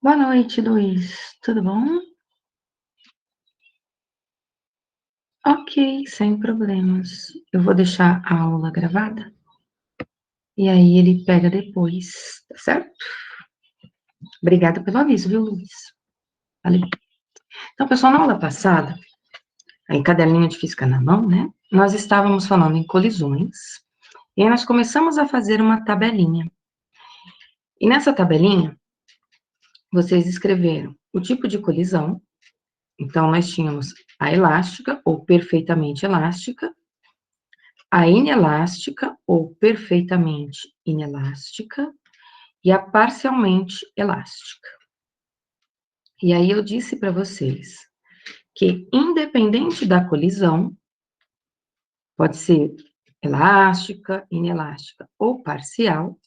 Boa noite, Luiz. Tudo bom? Ok, sem problemas. Eu vou deixar a aula gravada e aí ele pega depois, tá certo? Obrigada pelo aviso, viu, Luiz? Valeu. Então, pessoal, na aula passada, aí caderninho de física na mão, né? Nós estávamos falando em colisões e aí nós começamos a fazer uma tabelinha. E nessa tabelinha, vocês escreveram o tipo de colisão. Então, nós tínhamos a elástica ou perfeitamente elástica, a inelástica ou perfeitamente inelástica e a parcialmente elástica. E aí eu disse para vocês que, independente da colisão, pode ser elástica, inelástica ou parcial,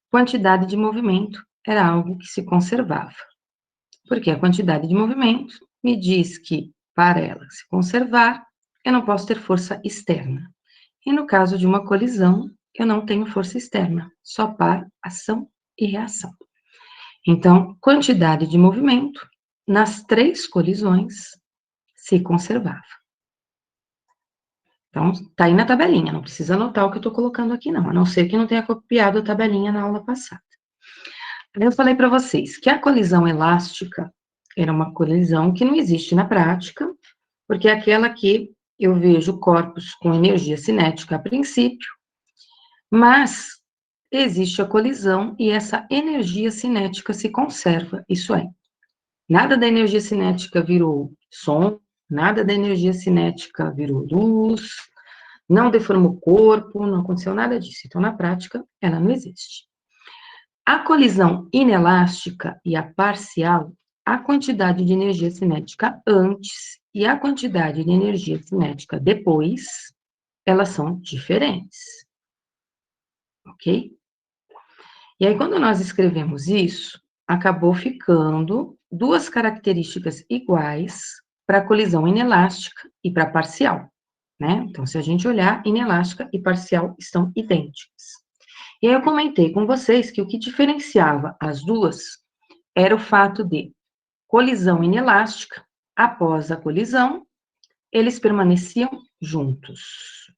quantidade de movimento era algo que se conservava. Porque a quantidade de movimento me diz que, para ela se conservar, eu não posso ter força externa. E no caso de uma colisão, eu não tenho força externa, só par, ação e reação. Então, quantidade de movimento nas três colisões se conservava. Então, tá aí na tabelinha, não precisa anotar o que eu estou colocando aqui, não, a não ser que não tenha copiado a tabelinha na aula passada. Eu falei para vocês que a colisão elástica era uma colisão que não existe na prática, porque é aquela que eu vejo corpos com energia cinética a princípio, mas existe a colisão e essa energia cinética se conserva, isso é, nada da energia cinética virou som, nada da energia cinética virou luz, não deformou o corpo, não aconteceu nada disso. Então, na prática, ela não existe. A colisão inelástica e a parcial, a quantidade de energia cinética antes e a quantidade de energia cinética depois, elas são diferentes. Ok? E aí, quando nós escrevemos isso, acabou ficando duas características iguais para a colisão inelástica e para a parcial, né? Então, se a gente olhar, inelástica e parcial estão idênticas. E aí eu comentei com vocês que o que diferenciava as duas era o fato de colisão inelástica, após a colisão, eles permaneciam juntos.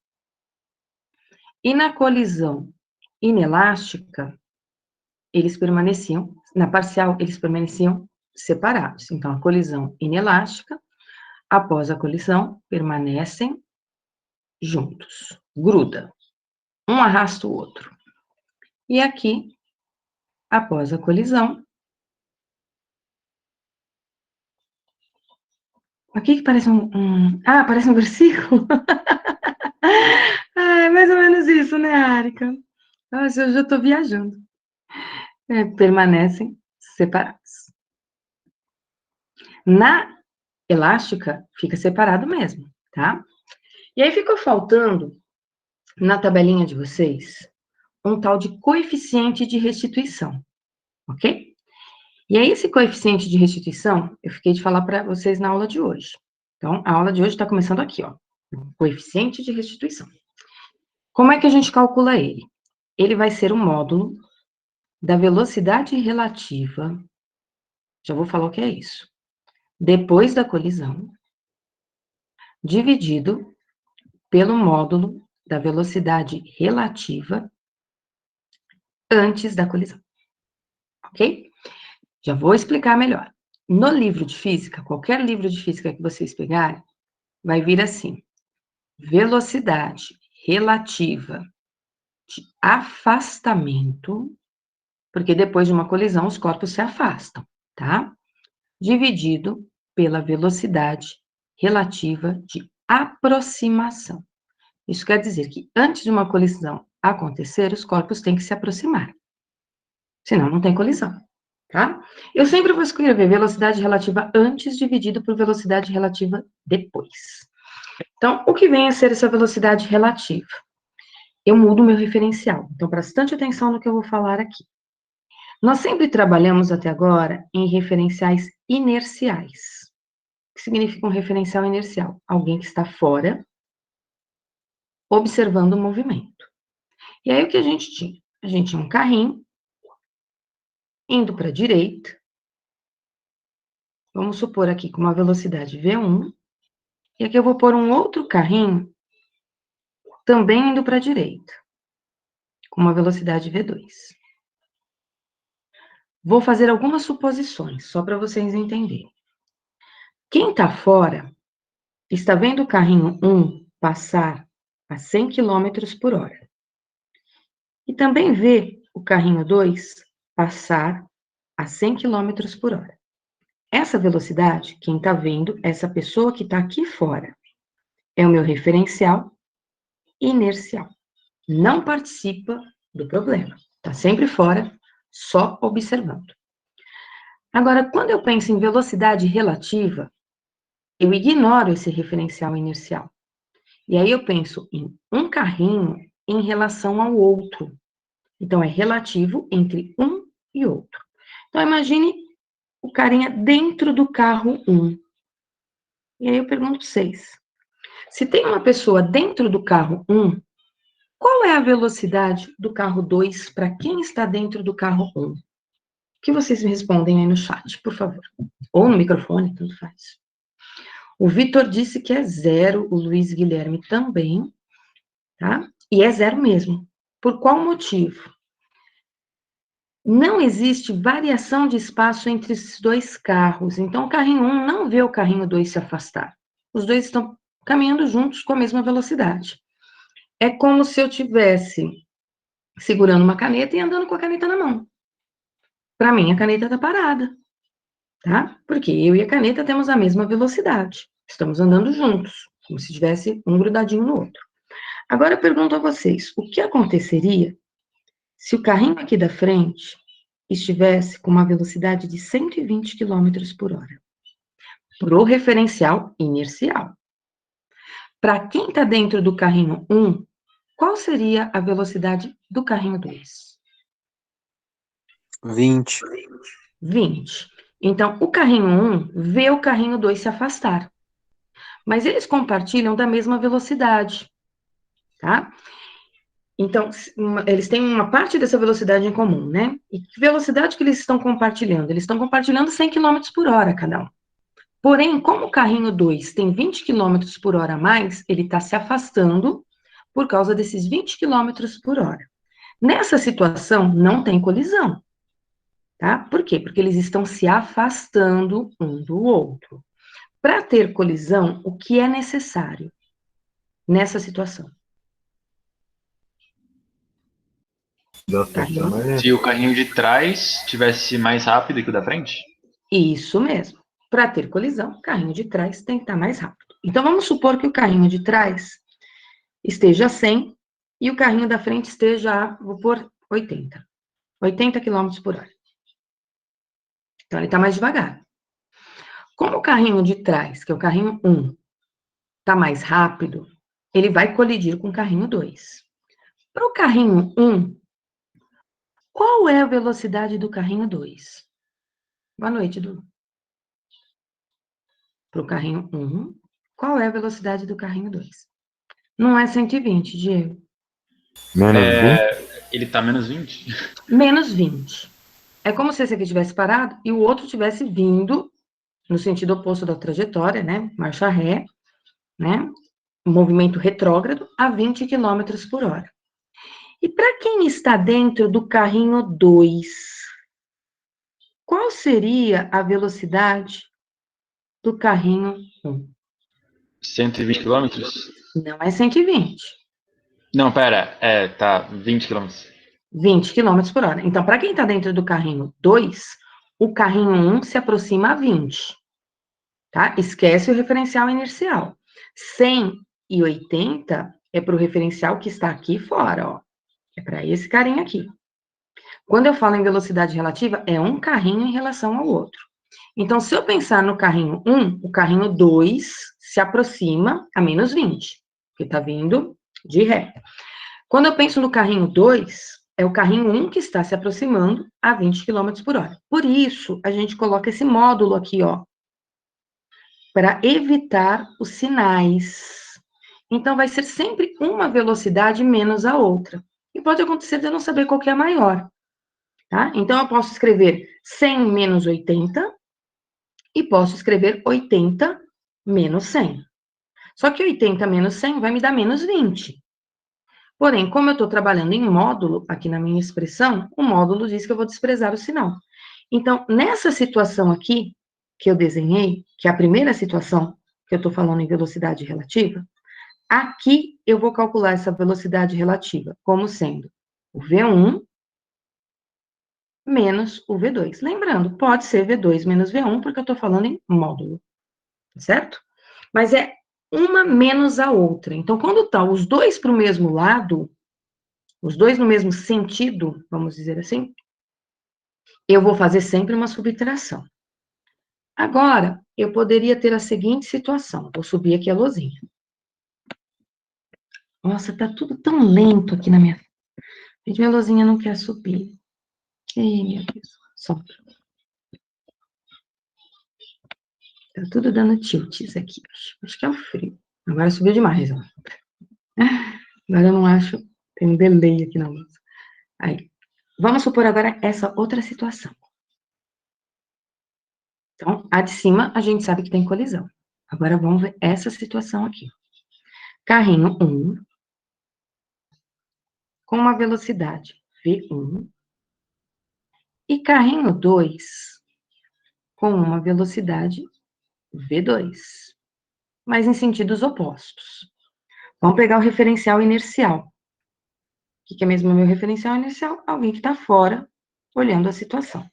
E na colisão inelástica, eles permaneciam, na parcial, eles permaneciam separados. Então, a colisão inelástica, após a colisão, permanecem juntos, gruda. Um arrasta o outro. E aqui, após a colisão, aqui que parece parece um versículo? É mais ou menos isso, né, Arika? Nossa, eu já estou viajando. Permanecem separados. Na elástica, fica separado mesmo, tá? E aí ficou faltando, na tabelinha de vocês, um tal de coeficiente de restituição, ok? E aí, esse coeficiente de restituição, eu fiquei de falar para vocês na aula de hoje. Então, a aula de hoje está começando aqui, ó. Coeficiente de restituição. Como é que a gente calcula ele? Ele vai ser o módulo da velocidade relativa, já vou falar o que é isso, depois da colisão, dividido pelo módulo da velocidade relativa antes da colisão, ok? Já vou explicar melhor. No livro de física, qualquer livro de física que vocês pegarem, vai vir assim, velocidade relativa de afastamento, porque depois de uma colisão os corpos se afastam, tá? Dividido pela velocidade relativa de aproximação. Isso quer dizer que antes de uma colisão acontecer, os corpos têm que se aproximar. Senão não tem colisão, tá? Eu sempre vou escrever velocidade relativa antes dividido por velocidade relativa depois. Então, o que vem a ser essa velocidade relativa? Eu mudo o meu referencial. Então, preste bastante atenção no que eu vou falar aqui. Nós sempre trabalhamos até agora em referenciais inerciais. O que significa um referencial inercial? Alguém que está fora, observando o movimento. E aí, o que a gente tinha? A gente tinha um carrinho indo para a direita, vamos supor aqui com uma velocidade V1, e aqui eu vou pôr um outro carrinho também indo para a direita, com uma velocidade V2. Vou fazer algumas suposições, só para vocês entenderem. Quem está fora está vendo o carrinho 1 passar a 100 km por hora. E também vê o carrinho 2 passar a 100 km por hora. Essa velocidade, quem está vendo, essa pessoa que está aqui fora, é o meu referencial inercial. Não participa do problema. Está sempre fora, só observando. Agora, quando eu penso em velocidade relativa, eu ignoro esse referencial inercial. E aí eu penso em um carrinho em relação ao outro. Então, é relativo entre um e outro. Então, imagine o carinha dentro do carro 1. E aí eu pergunto para vocês, se tem uma pessoa dentro do carro 1, qual é a velocidade do carro 2 para quem está dentro do carro 1? O que vocês me respondem aí no chat, por favor? Ou no microfone, tanto faz. O Vitor disse que é 0, o Luiz Guilherme também, tá? E é 0 mesmo. Por qual motivo? Não existe variação de espaço entre esses dois carros. Então, o carrinho 1 não vê o carrinho 2 se afastar. Os dois estão caminhando juntos com a mesma velocidade. É como se eu tivesse segurando uma caneta e andando com a caneta na mão. Para mim, a caneta está parada, tá? Porque eu e a caneta temos a mesma velocidade. Estamos andando juntos, como se tivesse um grudadinho no outro. Agora eu pergunto a vocês, o que aconteceria se o carrinho aqui da frente estivesse com uma velocidade de 120 km por hora? Pro referencial inercial. Para quem está dentro do carrinho 1, qual seria a velocidade do carrinho 2? 20. 20. Então, o carrinho 1 vê o carrinho 2 se afastar. Mas eles compartilham da mesma velocidade, tá? Então, eles têm uma parte dessa velocidade em comum, né? E que velocidade que eles estão compartilhando? Eles estão compartilhando 100 km por hora cada um. Porém, como o carrinho 2 tem 20 km por hora a mais, ele está se afastando por causa desses 20 km por hora. Nessa situação, não tem colisão, tá? Por quê? Porque eles estão se afastando um do outro. Para ter colisão, o que é necessário nessa situação? Carrinho. Se o carrinho de trás tivesse mais rápido que o da frente? Isso mesmo. Para ter colisão, o carrinho de trás tem que estar mais rápido. Então, vamos supor que o carrinho de trás esteja a 100 e o carrinho da frente esteja, vou pôr 80. 80 km por hora. Então, ele está mais devagar. Como o carrinho de trás, que é o carrinho 1, está mais rápido, ele vai colidir com o carrinho 2. Para o carrinho 1, qual é a velocidade do carrinho 2? Boa noite, Du. Para o carrinho 1, qual é a velocidade do carrinho 2? Não é 120, Diego. Menos 20? Ele tá menos 20? Menos 20. É como se esse aqui tivesse parado e o outro tivesse vindo no sentido oposto da trajetória, né? Marcha ré, né? Movimento retrógrado a 20 km por hora. E para quem está dentro do carrinho 2, qual seria a velocidade do carrinho 1? 120 quilômetros? Não é 120. Não, pera, tá 20 quilômetros. 20 km por hora. Então, para quem está dentro do carrinho 2, o carrinho 1 se aproxima a 20. Tá? Esquece o referencial inercial. 180 é para o referencial que está aqui fora, ó. É para esse carinha aqui. Quando eu falo em velocidade relativa, é um carrinho em relação ao outro. Então, se eu pensar no carrinho 1, o carrinho 2 se aproxima a menos 20, porque está vindo de ré. Quando eu penso no carrinho 2, é o carrinho 1 que está se aproximando a 20 km por hora. Por isso, a gente coloca esse módulo aqui, ó, para evitar os sinais. Então, vai ser sempre uma velocidade menos a outra. E pode acontecer de eu não saber qual que é a maior. Tá? Então, eu posso escrever 100 menos 80 e posso escrever 80 menos 100. Só que 80 menos 100 vai me dar menos 20. Porém, como eu estou trabalhando em módulo, aqui na minha expressão, o módulo diz que eu vou desprezar o sinal. Então, nessa situação aqui, que eu desenhei, que é a primeira situação que eu estou falando em velocidade relativa, aqui eu vou calcular essa velocidade relativa como sendo o V1 menos o V2. Lembrando, pode ser V2 menos V1, porque eu estou falando em módulo, certo? Mas é uma menos a outra. Então, quando está os dois para o mesmo lado, os dois no mesmo sentido, vamos dizer assim, eu vou fazer sempre uma subtração. Agora, eu poderia ter a seguinte situação. Vou subir aqui a luzinha. Nossa, tá tudo tão lento aqui na minha... Gente, minha luzinha não quer subir. Ei, meu Deus. Sobe. Tá tudo dando tilts aqui. Acho que é o frio. Agora subiu demais, ó. Agora eu não acho... Tem um delay aqui na luz. Aí. Vamos supor agora essa outra situação. Então, a de cima, a gente sabe que tem colisão. Agora, vamos ver essa situação aqui. Carrinho 1, com uma velocidade V1, e carrinho 2, com uma velocidade V2, mas em sentidos opostos. Vamos pegar o referencial inercial. O que é mesmo o meu referencial inercial? Alguém que está fora, olhando a situação.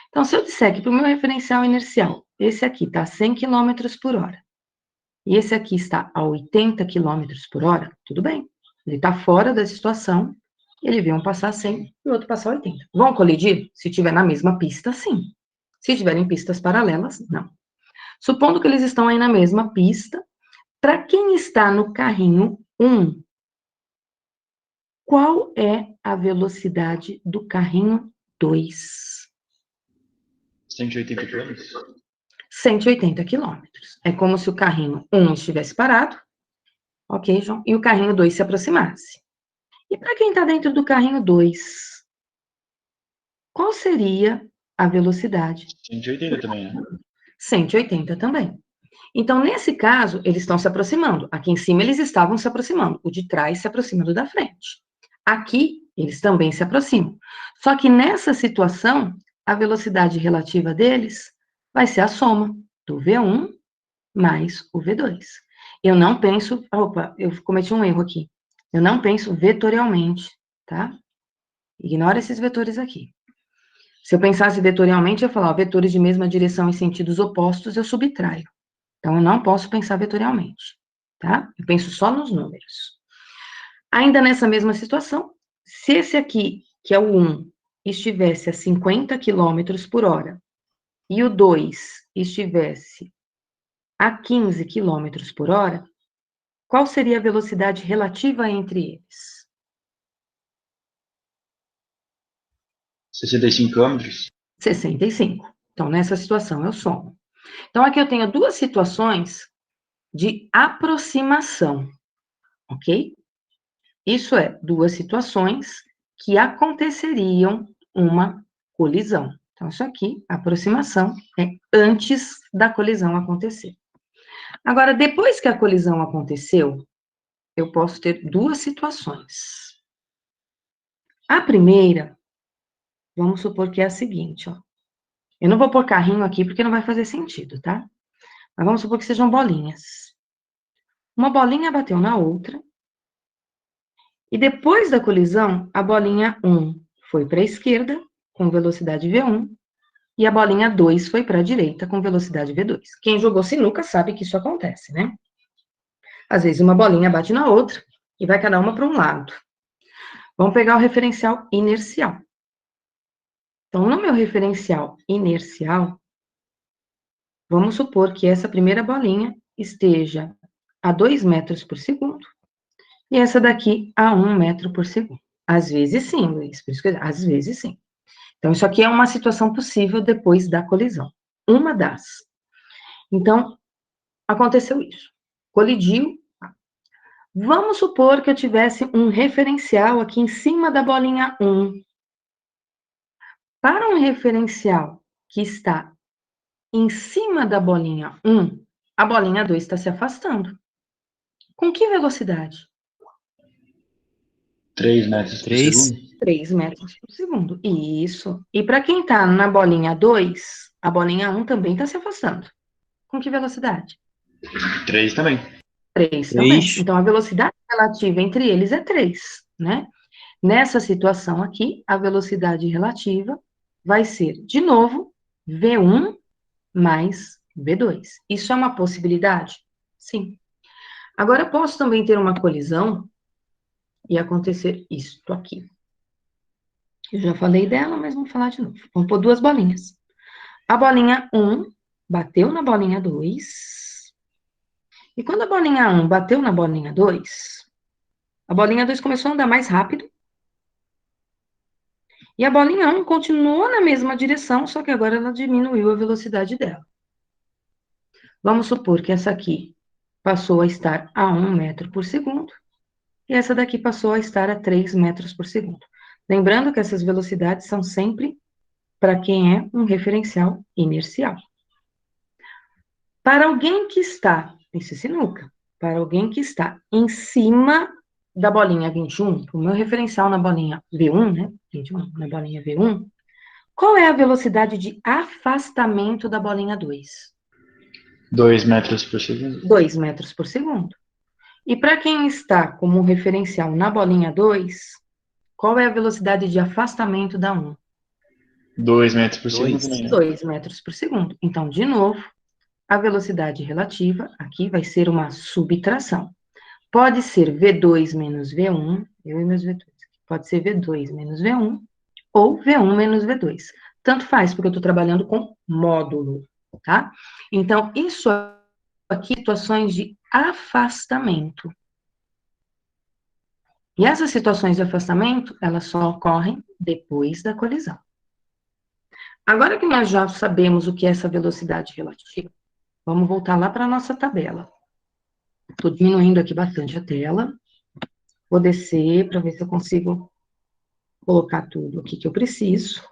Então, se eu disser que para o meu referencial inercial, esse aqui está a 100 km por hora, e esse aqui está a 80 km por hora, tudo bem. Ele está fora da situação, ele vê um passar 100 e o outro passar 80. Vão colidir? Se estiver na mesma pista, sim. Se estiverem pistas paralelas, não. Supondo que eles estão aí na mesma pista, para quem está no carrinho 1, qual é a velocidade do carrinho 2? 180 km? 180 quilômetros. É como se o carrinho 1 estivesse parado, ok, João? E o carrinho 2 se aproximasse. E para quem está dentro do carrinho 2, qual seria a velocidade? 180 também, né? 180 também. Então, nesse caso, eles estão se aproximando. Aqui em cima, eles estavam se aproximando. O de trás se aproxima do da frente. Aqui, eles também se aproximam. Só que nessa situação, a velocidade relativa deles vai ser a soma do V1 mais o V2. Eu não penso... Opa, eu cometi um erro aqui. Eu não penso vetorialmente, tá? Ignora esses vetores aqui. Se eu pensasse vetorialmente, eu ia falar, ó, vetores de mesma direção em sentidos opostos, eu subtraio. Então, eu não posso pensar vetorialmente, tá? Eu penso só nos números. Ainda nessa mesma situação, se esse aqui, que é o 1, estivesse a 50 km por hora, e o 2 estivesse a 15 km por hora, qual seria a velocidade relativa entre eles? 65 km? 65. Então, nessa situação, eu somo. Então, aqui eu tenho duas situações de aproximação, ok? Isso é, duas situações que aconteceriam uma colisão. Então, isso aqui, aproximação, é antes da colisão acontecer. Agora, depois que a colisão aconteceu, eu posso ter duas situações. A primeira, vamos supor que é a seguinte, ó. Eu não vou pôr carrinho aqui porque não vai fazer sentido, tá? Mas vamos supor que sejam bolinhas. Uma bolinha bateu na outra, e depois da colisão, a bolinha 1 foi para a esquerda, com velocidade V1, e a bolinha 2 foi para a direita, com velocidade V2. Quem jogou sinuca sabe que isso acontece, né? Às vezes uma bolinha bate na outra, e vai cada uma para um lado. Vamos pegar o referencial inercial. Então, no meu referencial inercial, vamos supor que essa primeira bolinha esteja a 2 metros por segundo, e essa daqui a 1 metro por segundo. Às vezes sim, Luiz, por isso que às vezes sim. Então, isso aqui é uma situação possível depois da colisão. Uma das. Então, aconteceu isso. Colidiu. Vamos supor que eu tivesse um referencial aqui em cima da bolinha 1. Para um referencial que está em cima da bolinha 1, a bolinha 2 está se afastando. Com que velocidade? 3 metros por 3. segundo? 3 metros por segundo. Isso. E para quem está na bolinha 2, a bolinha 1 também está se afastando. Com que velocidade? 3 também. 3 também. 3. Então, a velocidade relativa entre eles é 3, né? Nessa situação aqui, a velocidade relativa vai ser, de novo, V1 mais V2. Isso é uma possibilidade? Sim. Agora, eu posso também ter uma colisão e acontecer isto aqui. Eu já falei dela, mas vamos falar de novo. Vamos pôr duas bolinhas. A bolinha 1 bateu na bolinha 2. E quando a bolinha 1 bateu na bolinha 2, a bolinha 2 começou a andar mais rápido. E a bolinha 1 continuou na mesma direção, só que agora ela diminuiu a velocidade dela. Vamos supor que essa aqui passou a estar a 1 metro por segundo, e essa daqui passou a estar a 3 metros por segundo. Lembrando que essas velocidades são sempre para quem é um referencial inercial. Para alguém que está, isso é sinuca, para alguém que está em cima da bolinha 21, o meu referencial na bolinha V1, né? 21, na bolinha V1, qual é a velocidade de afastamento da bolinha 2? 2 metros por segundo? 2 metros por segundo. E para quem está como referencial na bolinha 2, qual é a velocidade de afastamento da 1? 2 metros por 2. segundo também, né? 2 metros por segundo. Então, de novo, a velocidade relativa aqui vai ser uma subtração. Pode ser V2 menos V1, eu e meus V2. Pode ser V2 menos V1 ou V1 menos V2. Tanto faz, porque eu estou trabalhando com módulo, tá? Então, isso aqui, situações de afastamento. E essas situações de afastamento, elas só ocorrem depois da colisão. Agora que nós já sabemos o que é essa velocidade relativa, vamos voltar lá para a nossa tabela. Estou diminuindo aqui bastante a tela. Vou descer para ver se eu consigo colocar tudo aqui que eu preciso.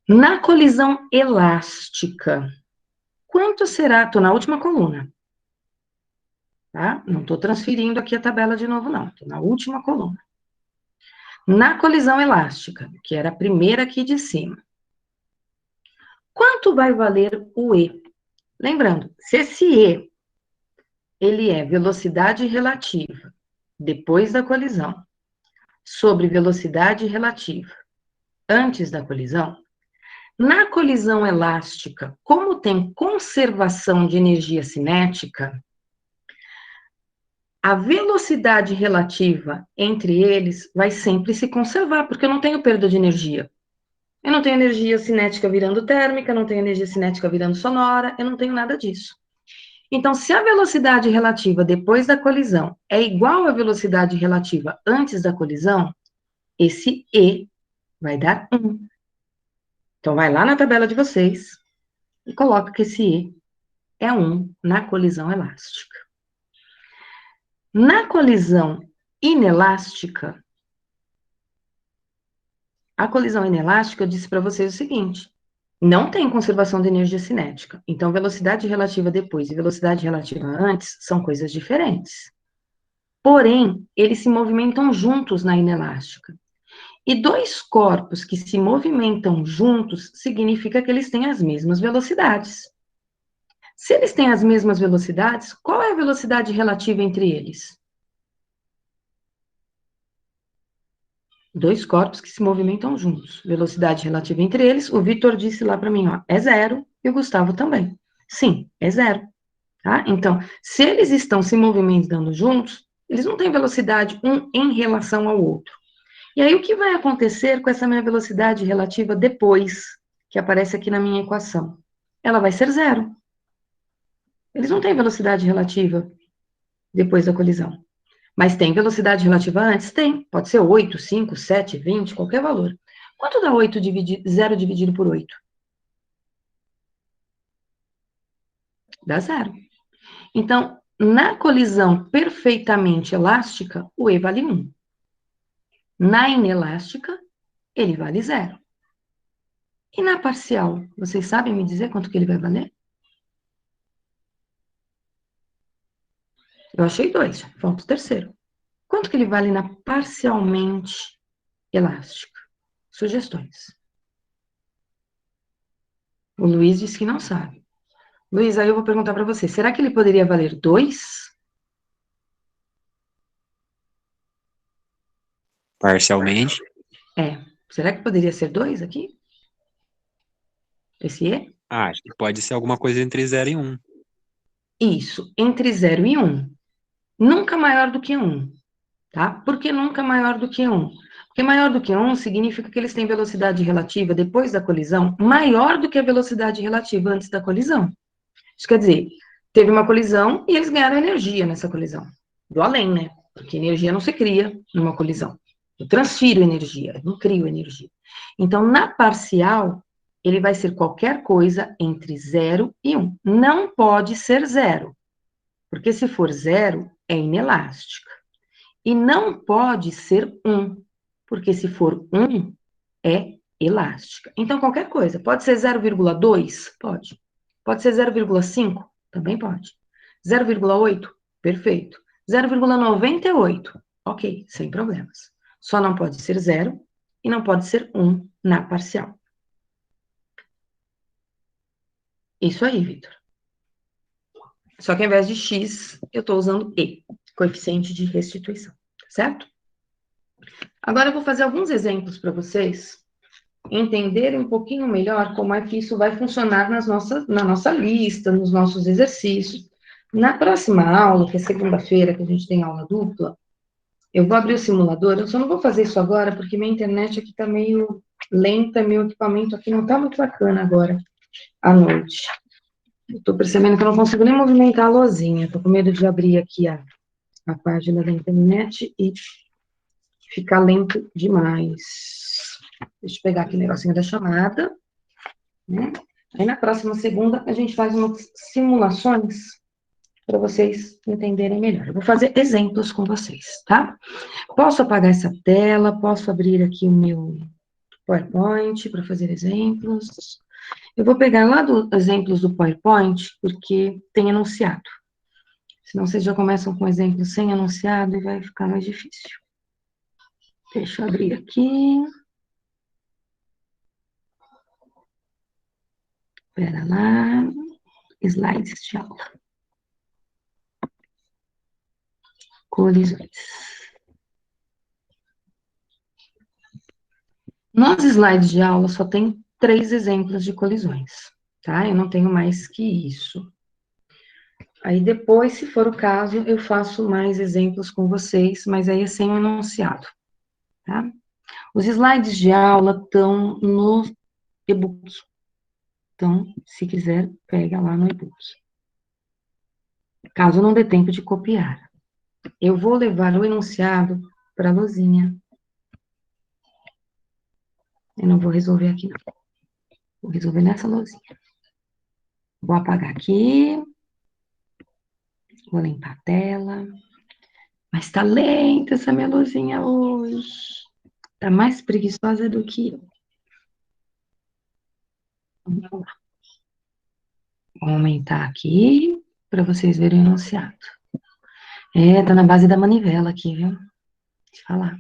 Na colisão elástica, quanto será? Estou na última coluna. Tá? Não estou transferindo aqui a tabela de novo, não. Estou na última coluna. Na colisão elástica, que era a primeira aqui de cima, quanto vai valer o E? Lembrando, se esse E, ele é velocidade relativa depois da colisão, sobre velocidade relativa antes da colisão, na colisão elástica, como tem conservação de energia cinética, a velocidade relativa entre eles vai sempre se conservar, porque eu não tenho perda de energia. Eu não tenho energia cinética virando térmica, não tenho energia cinética virando sonora, eu não tenho nada disso. Então, se a velocidade relativa depois da colisão é igual à velocidade relativa antes da colisão, esse E vai dar 1. Então, vai lá na tabela de vocês e coloca que esse E é 1 na colisão elástica. Na colisão inelástica, a colisão inelástica, eu disse para vocês o seguinte, não tem conservação de energia cinética. Então, velocidade relativa depois e velocidade relativa antes são coisas diferentes. Porém, eles se movimentam juntos na inelástica. E dois corpos que se movimentam juntos significa que eles têm as mesmas velocidades. Se eles têm as mesmas velocidades, qual é a velocidade relativa entre eles? Dois corpos que se movimentam juntos. Velocidade relativa entre eles, o Vitor disse lá para mim, ó, é 0, e o Gustavo também. Sim, é 0. Tá? Então, se eles estão se movimentando juntos, eles não têm velocidade um em relação ao outro. E aí, o que vai acontecer com essa minha velocidade relativa depois, que aparece aqui na minha equação? Ela vai ser 0. Eles não têm velocidade relativa depois da colisão. Mas tem velocidade relativa antes? Tem. Pode ser 8, 5, 7, 20, qualquer valor. Quanto dá 0 dividido por 8? Dá 0. Então, na colisão perfeitamente elástica, o E vale 1. Na inelástica, ele vale 0. E na parcial, vocês sabem me dizer quanto que ele vai valer? Eu achei 2, falta o terceiro. Quanto que ele vale na parcialmente elástica? Sugestões. O Luiz disse que não sabe. Luiz, aí eu vou perguntar para você, será que ele poderia valer 2? Parcialmente. Será que poderia ser 2 aqui? Esse E? Acho que pode ser alguma coisa entre 0 e 1. Isso, entre 0 e 1. Nunca maior do que 1, tá? Por que nunca maior do que 1? Porque maior do que 1 significa que eles têm velocidade relativa depois da colisão maior do que a velocidade relativa antes da colisão. Isso quer dizer, teve uma colisão e eles ganharam energia nessa colisão. Do além, né? Porque energia não se cria numa colisão. Eu transfiro energia, eu não crio energia. Então, na parcial, ele vai ser qualquer coisa entre 0 e 1. Não pode ser 0, porque se for 0, é inelástica. E não pode ser 1, porque se for 1, é elástica. Então, qualquer coisa. Pode ser 0,2? Pode. Pode ser 0,5? Também pode. 0,8? Perfeito. 0,98? Ok, sem problemas. Só não pode ser 0 e não pode ser 1 na parcial. Isso aí, Vitor. Só que ao invés de x, eu estou usando e, coeficiente de restituição, certo? Agora eu vou fazer alguns exemplos para vocês entenderem um pouquinho melhor como é que isso vai funcionar na nossa lista, nos nossos exercícios. Na próxima aula, que é segunda-feira, que a gente tem aula dupla, eu vou abrir o simulador, eu só não vou fazer isso agora, porque minha internet aqui está meio lenta, meu equipamento aqui não está muito bacana agora, à noite. Estou percebendo que eu não consigo nem movimentar a luzinha, estou com medo de abrir aqui a página da internet e ficar lento demais. Deixa eu pegar aqui o negocinho da chamada, né? Aí na próxima segunda a gente faz umas simulações para vocês entenderem melhor. Eu vou fazer exemplos com vocês, tá? Posso apagar essa tela, posso abrir aqui o meu PowerPoint para fazer exemplos. Eu vou pegar lá dos exemplos do PowerPoint, porque tem enunciado. Senão vocês já começam com exemplos sem enunciado e vai ficar mais difícil. Deixa eu abrir aqui. Espera lá. Slides de aula. Colisões. Nos slides de aula só tem 3 exemplos de colisões, tá? Eu não tenho mais que isso. Aí depois, se for o caso, eu faço mais exemplos com vocês, mas aí é sem o enunciado, tá? Os slides de aula estão no e-book. Então, se quiser, pega lá no e-book. Caso não dê tempo de copiar. Eu vou levar o enunciado para a luzinha. Eu não vou resolver aqui, não. Vou resolver nessa luzinha. Vou apagar aqui. Vou limpar a tela. Mas tá lenta essa minha luzinha hoje. Tá mais preguiçosa do que eu. Vamos lá. Vou aumentar aqui para vocês verem o enunciado. Tá na base da manivela aqui, viu? Deixa eu falar.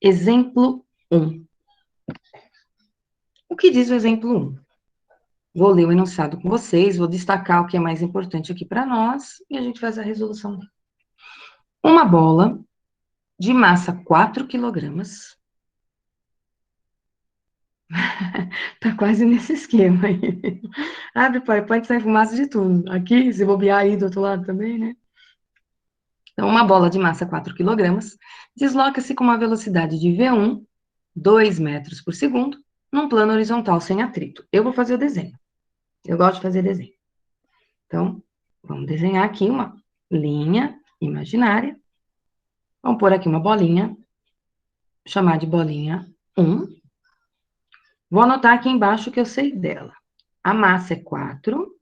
Exemplo 1. O que diz o exemplo 1? Vou ler o enunciado com vocês, vou destacar o que é mais importante aqui para nós e a gente faz a resolução. Uma bola de massa 4 quilogramas. Tá quase nesse esquema aí. Abre o PowerPoint, sai fumaça de tudo. Aqui, se bobear aí do outro lado também, né? Então, uma bola de massa 4 quilogramas desloca-se com uma velocidade de V1, 2 metros por segundo, num plano horizontal sem atrito. Eu vou fazer o desenho. Eu gosto de fazer desenho. Então, vamos desenhar aqui uma linha imaginária. Vamos pôr aqui uma bolinha, chamar de bolinha 1. Vou anotar aqui embaixo o que eu sei dela. A massa é 4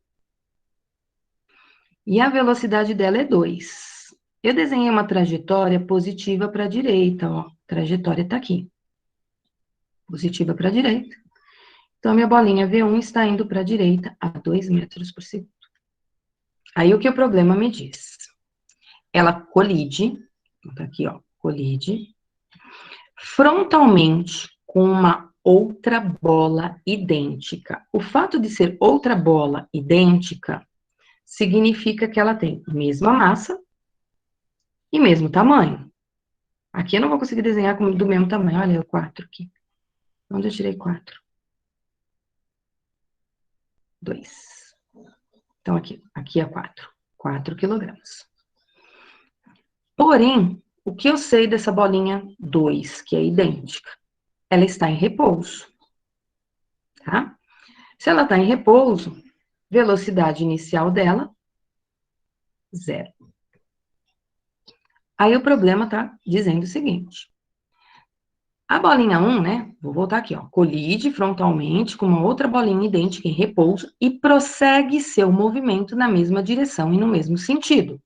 e a velocidade dela é 2. Eu desenhei uma trajetória positiva para a direita, ó. A trajetória está aqui. Positiva para a direita. Então, minha bolinha V1 está indo para a direita a 2 metros por segundo. Aí, o que o problema me diz? Ela colide, tá aqui, ó, colide, frontalmente com uma outra bola idêntica. O fato de ser outra bola idêntica significa que ela tem a mesma massa e mesmo tamanho. Aqui eu não vou conseguir desenhar do mesmo tamanho. Olha o 4 aqui. Onde eu tirei 4? 2. Então, aqui é 4. 4 quilogramas. Porém, o que eu sei dessa bolinha 2, que é idêntica? Ela está em repouso, tá? Se ela está em repouso, velocidade inicial dela, 0. Aí o problema tá dizendo o seguinte. A bolinha 1, né? Vou voltar aqui, ó. Colide frontalmente com uma outra bolinha idêntica em repouso e prossegue seu movimento na mesma direção e no mesmo sentido,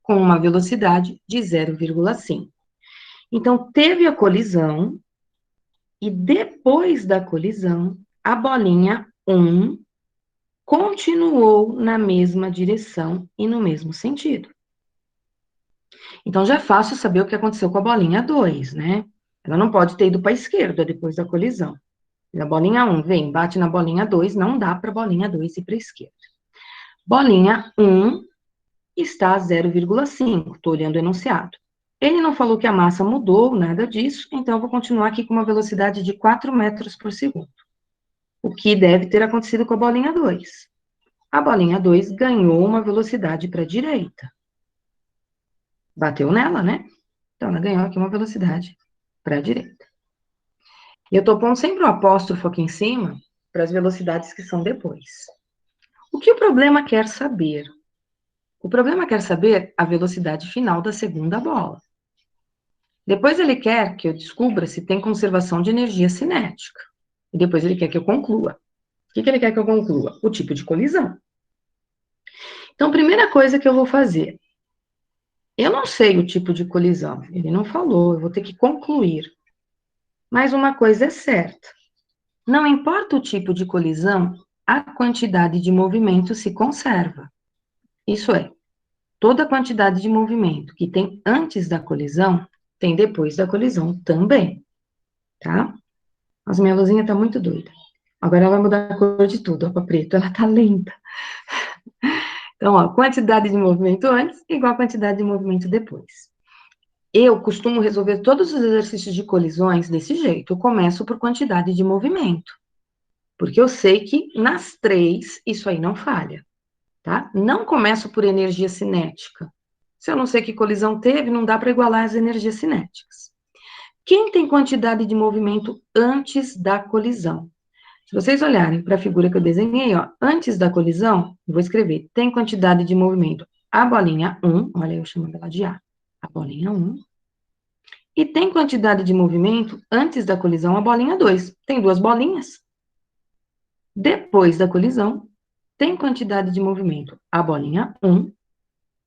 com uma velocidade de 0,5. Então, teve a colisão e depois da colisão, a bolinha 1 continuou na mesma direção e no mesmo sentido. Então, já é fácil saber o que aconteceu com a bolinha 2, né? Ela não pode ter ido para a esquerda depois da colisão. A bolinha 1 vem, bate na bolinha 2, não dá para a bolinha 2 ir para a esquerda. Bolinha 1 está a 0,5, estou olhando o enunciado. Ele não falou que a massa mudou, nada disso, então eu vou continuar aqui com uma velocidade de 4 metros por segundo. O que deve ter acontecido com a bolinha 2? A bolinha 2 ganhou uma velocidade para a direita. Bateu nela, né? Então, ela ganhou aqui uma velocidade para a direita. E eu estou pondo sempre o apóstrofo aqui em cima para as velocidades que são depois. O que o problema quer saber? O problema quer saber a velocidade final da segunda bola. Depois ele quer que eu descubra se tem conservação de energia cinética. E depois ele quer que eu conclua. O que ele quer que eu conclua? O tipo de colisão. Então, primeira coisa que eu vou fazer. Eu não sei o tipo de colisão. Ele não falou, eu vou ter que concluir. Mas uma coisa é certa. Não importa o tipo de colisão, a quantidade de movimento se conserva. Isso é, toda a quantidade de movimento que tem antes da colisão, tem depois da colisão também, tá? Mas minha luzinha tá muito doida. Agora ela vai mudar a cor de tudo, ó, pra preto, ela tá lenta. Então, ó, quantidade de movimento antes igual a quantidade de movimento depois. Eu costumo resolver todos os exercícios de colisões desse jeito. Eu começo por quantidade de movimento. Porque eu sei que nas 3, isso aí não falha, tá? Não começo por energia cinética. Se eu não sei que colisão teve, não dá para igualar as energias cinéticas. Quem tem quantidade de movimento antes da colisão? Se vocês olharem para a figura que eu desenhei, ó, antes da colisão, eu vou escrever, tem quantidade de movimento a bolinha 1, olha, eu chamo ela de a bolinha 1, e tem quantidade de movimento antes da colisão a bolinha 2. Tem 2 bolinhas. Depois da colisão, tem quantidade de movimento a bolinha 1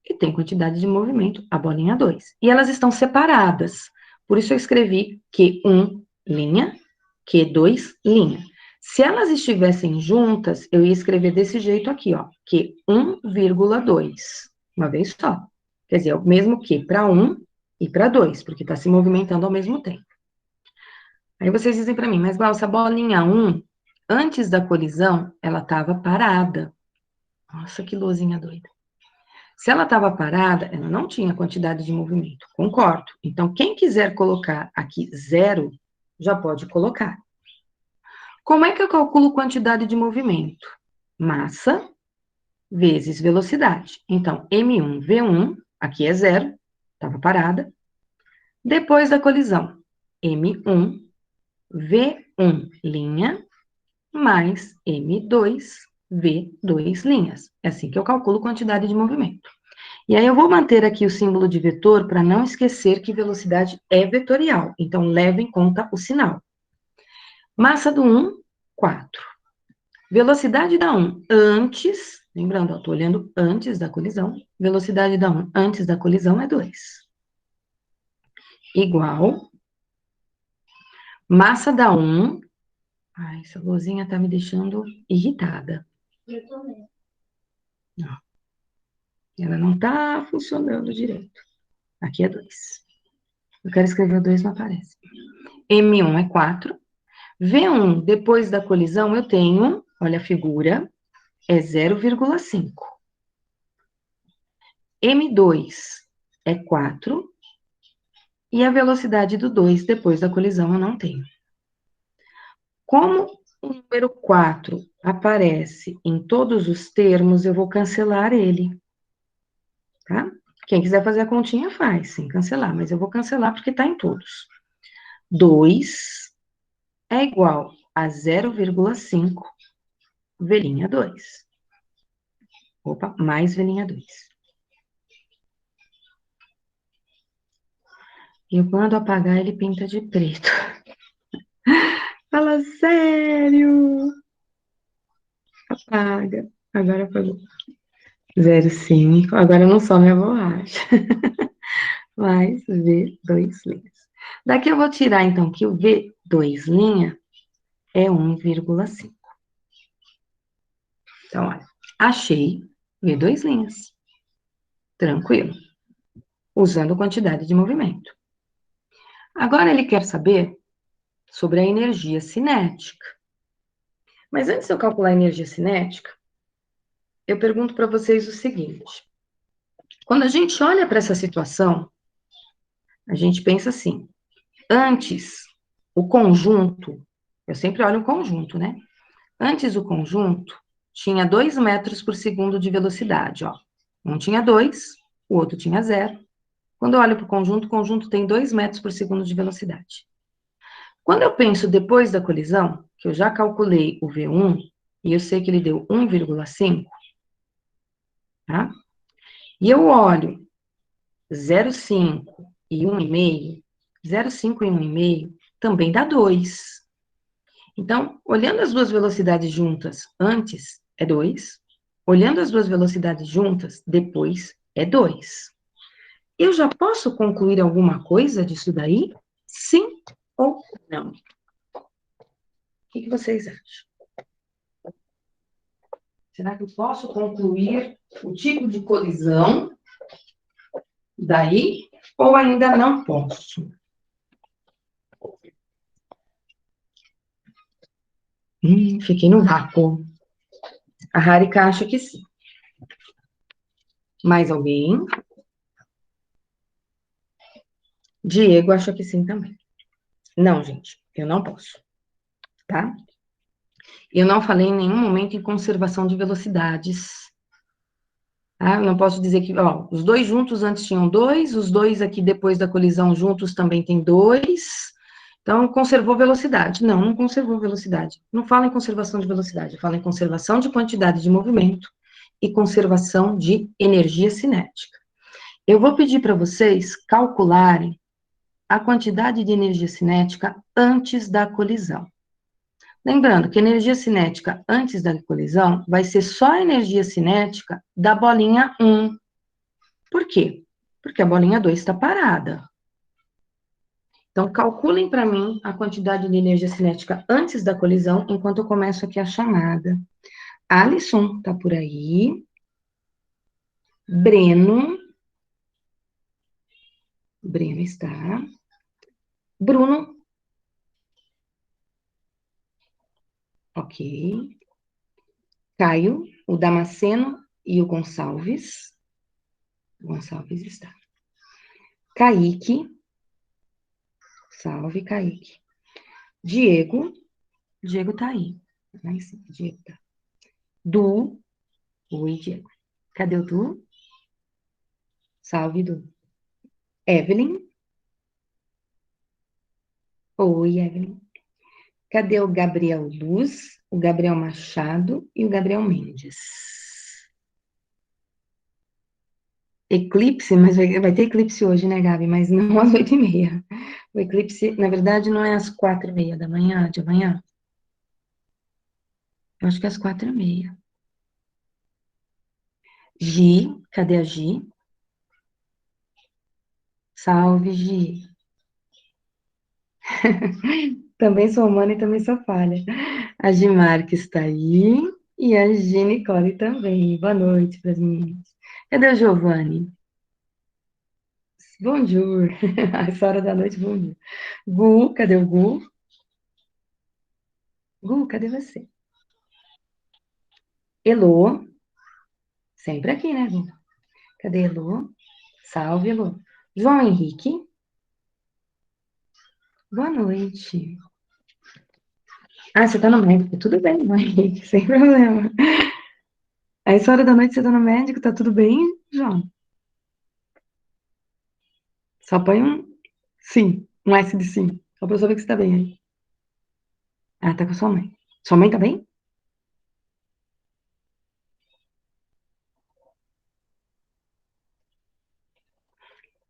e tem quantidade de movimento a bolinha 2. E elas estão separadas. Por isso eu escrevi Q1 linha, Q2 linha. Se elas estivessem juntas, eu ia escrever desse jeito aqui, ó, Q1,2. Uma vez só. Quer dizer, é o mesmo Q para 1 e para 2, porque está se movimentando ao mesmo tempo. Aí vocês dizem para mim, mas Glaucia, a bolinha 1, antes da colisão, ela estava parada. Nossa, que luzinha doida. Se ela estava parada, ela não tinha quantidade de movimento. Concordo. Então, quem quiser colocar aqui 0, já pode colocar. Como é que eu calculo quantidade de movimento? Massa vezes velocidade. Então, M1V1, aqui é 0, estava parada. Depois da colisão, M1V1 linha mais M2V2 linhas. É assim que eu calculo quantidade de movimento. E aí eu vou manter aqui o símbolo de vetor para não esquecer que velocidade é vetorial. Então, leve em conta o sinal. Massa do 1, 4. Velocidade da 1 antes, lembrando, estou olhando antes da colisão. Velocidade da 1 antes da colisão é 2. Igual. Massa da 1 Ai, essa luzinha tá me deixando irritada. Eu também. Ela não tá funcionando direito. Aqui é 2. Eu quero escrever o 2, não aparece. M1 é 4. V1, depois da colisão, eu tenho, olha a figura, é 0,5. M2 é 4. E a velocidade do 2 depois da colisão eu não tenho. Como o número 4 aparece em todos os termos, eu vou cancelar ele, tá? Quem quiser fazer a continha faz, sem cancelar, mas eu vou cancelar porque está em todos. 2 é igual a 0,5 velhinha 2. Opa, mais velhinha 2. E quando apagar, ele pinta de preto. Fala sério! Apaga. Agora apagou. 0,5. Agora não some a borracha. Mais V2 linhas. Daqui eu vou tirar, então, que o V2 linha é 1,5. Então, olha, achei V2 linhas. Tranquilo. Usando quantidade de movimento. Agora ele quer saber sobre a energia cinética. Mas antes de eu calcular a energia cinética, eu pergunto para vocês o seguinte. Quando a gente olha para essa situação, a gente pensa assim, antes, o conjunto, eu sempre olho o conjunto, né? Antes o conjunto tinha 2 metros por segundo de velocidade, ó. Um tinha 2, o outro tinha 0. Quando eu olho para o conjunto tem 2 metros por segundo de velocidade. Quando eu penso depois da colisão, que eu já calculei o V1, e eu sei que ele deu 1,5, tá? E eu olho 0,5 e 1,5, 0,5 e 1,5 também dá 2. Então, olhando as duas velocidades juntas antes, é 2. Olhando as duas velocidades juntas, depois, é 2. Eu já posso concluir alguma coisa disso daí? Sim ou não? O que vocês acham? Será que eu posso concluir o tipo de colisão daí? Ou ainda não posso? Fiquei no vácuo. A Harika acha que sim. Mais alguém? Diego acha que sim também. Não, gente, eu não posso, tá? Eu não falei em nenhum momento em conservação de velocidades, tá? Eu não posso dizer que, ó, os dois juntos antes tinham 2, os dois aqui depois da colisão juntos também tem 2, então conservou velocidade. Não, não conservou velocidade. Não fala em conservação de velocidade, fala em conservação de quantidade de movimento e conservação de energia cinética. Eu vou pedir para vocês calcularem a quantidade de energia cinética antes da colisão. Lembrando que a energia cinética antes da colisão vai ser só a energia cinética da bolinha 1. Por quê? Porque a bolinha 2 está parada. Então, calculem para mim a quantidade de energia cinética antes da colisão, enquanto eu começo aqui a chamada. Alisson está por aí. Breno. Breno está. Bruno. Ok. Caio, o Damasceno e o Gonçalves. Gonçalves está. Kaique. Salve, Kaique. Diego. Diego tá aí. Lá em cima, Diego tá. Du. Oi, Diego. Cadê o Du? Salve, Du. Evelyn. Oi, Evelyn. Cadê o Gabriel Luz, o Gabriel Machado e o Gabriel Mendes? Eclipse, mas vai ter eclipse hoje, né, Gabi? Mas não às 8h30. O eclipse, na verdade, não é às 4h30 da manhã, de amanhã. Eu acho que é às 4h30. Gi, cadê a Gi? Salve, Gi. Também sou humana e também sou falha. A Gi Marques está aí. E a Gi Nicole também. Boa noite para as meninas. Cadê o Giovanni? Bonjour. Essa hora da noite, bonjour. Gu, cadê o Gu? Gu, cadê você? Elô. Sempre aqui, né, Gu? Cadê Elô? Salve, Elô. João Henrique. Boa noite. Ah, você tá no médico. Tudo bem, João Henrique, sem problema. A essa hora da noite você tá no médico, tá tudo bem, João? Só põe um sim, um S de sim. Só pra eu saber que você tá bem aí. Ah, tá com a sua mãe. Sua mãe tá bem?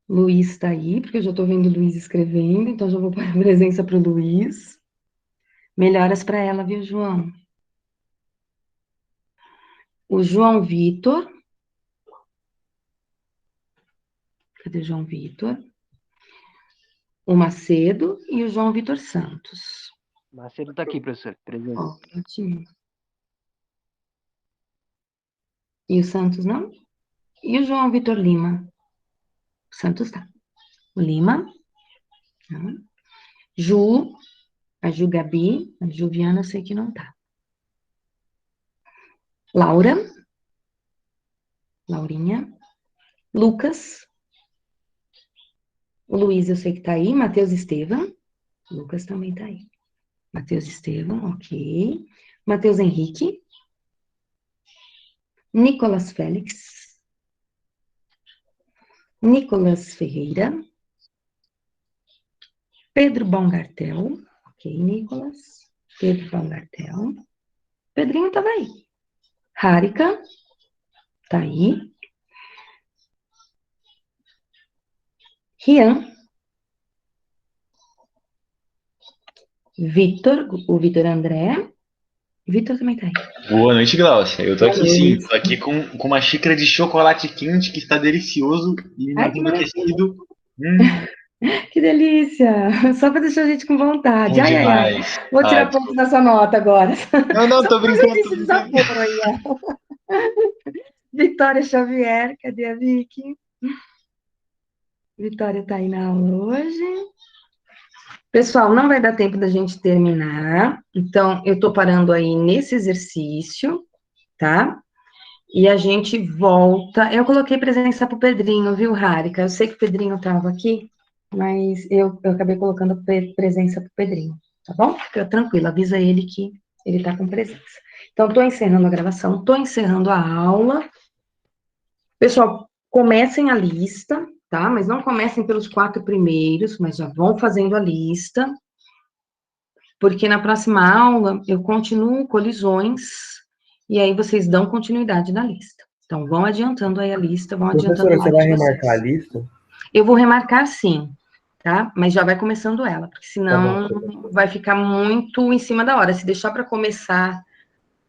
Luiz tá aí, porque eu já tô vendo o Luiz escrevendo, então já vou pôr a presença pro Luiz. Melhoras pra ela, viu, João? O João Vitor. Cadê o João Vitor? O Macedo e o João Vitor Santos. Macedo tá aqui, professor. Presente. Ótimo. E o Santos não? E o João Vitor Lima? O Santos tá. O Lima. Tá. Ju. A Ju Gabi. A Juliana eu sei que não tá. Laura. Laurinha. Lucas. O Luiz eu sei que tá aí. Matheus Estevam. Lucas também tá aí. Matheus Estevam, ok. Matheus Henrique. Nicolas Félix. Nicolas Ferreira. Pedro Baumgartel. Ok, Nicolas. Pedro Baumgartel. Pedrinho tava aí. Harika. Tá aí. Rian. Vitor. O Vitor André. Vitor também tá aí. Boa noite, Glaucia. Eu tô Boa aqui sim. noite. Tô aqui com uma xícara de chocolate quente que está delicioso e me Ai, que mantendo maravilha. aquecido. Que delícia. Só pra deixar a gente com vontade. Bom Ai, ai, ai. demais. Vou Ah, tirar ponto da sua nota agora. não, não, Só tô pra fazer brincando, tô esse brincando. desaforo aí, ó. Vitória Xavier. Cadê a Vicky? Vitória tá aí na aula hoje. Pessoal, não vai dar tempo da gente terminar. Então, eu tô parando aí nesse exercício, tá? E a gente volta. Eu coloquei presença pro Pedrinho, viu, Harika? Eu sei que o Pedrinho tava aqui, mas eu acabei colocando presença pro Pedrinho, tá bom? Fica tranquilo, avisa ele que ele tá com presença. Então, tô encerrando a gravação, tô encerrando a aula. Pessoal, comecem a lista, tá? Mas não comecem pelos 4 primeiros, mas já vão fazendo a lista, porque na próxima aula eu continuo colisões, e aí vocês dão continuidade na lista. Então, vão adiantando aí a lista, vão adiantando Professora, o você lado vai de vocês. remarcar a lista? Eu vou remarcar sim, tá? Mas já vai começando ela, porque Tá bom. senão vai ficar muito em cima da hora. Se deixar para começar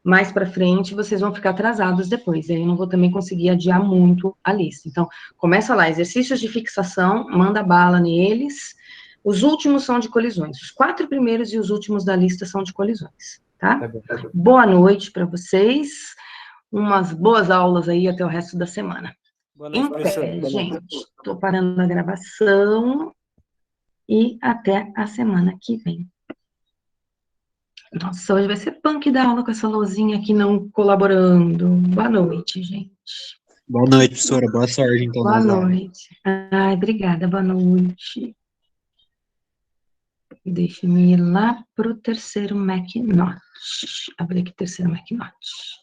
mais para frente, vocês vão ficar atrasados depois. Aí eu não vou também conseguir adiar muito a lista. Então, começa lá, exercícios de fixação, manda bala neles. Os últimos são de colisões. Os 4 primeiros e os últimos da lista são de colisões, tá? Tá bom. Boa noite para vocês. Umas boas aulas aí até o resto da semana. Boa noite, Em professor. pé, gente. Estou parando a gravação e até a semana que vem. Nossa, hoje vai ser punk da aula com essa luzinha aqui não colaborando. Boa noite, gente. Boa noite, professora. Boa sorte, então, Boa nas aulas. noite. Ai, obrigada, boa noite. Deixa-me ir lá para o terceiro MacNote. Abrir aqui o terceiro MacNote.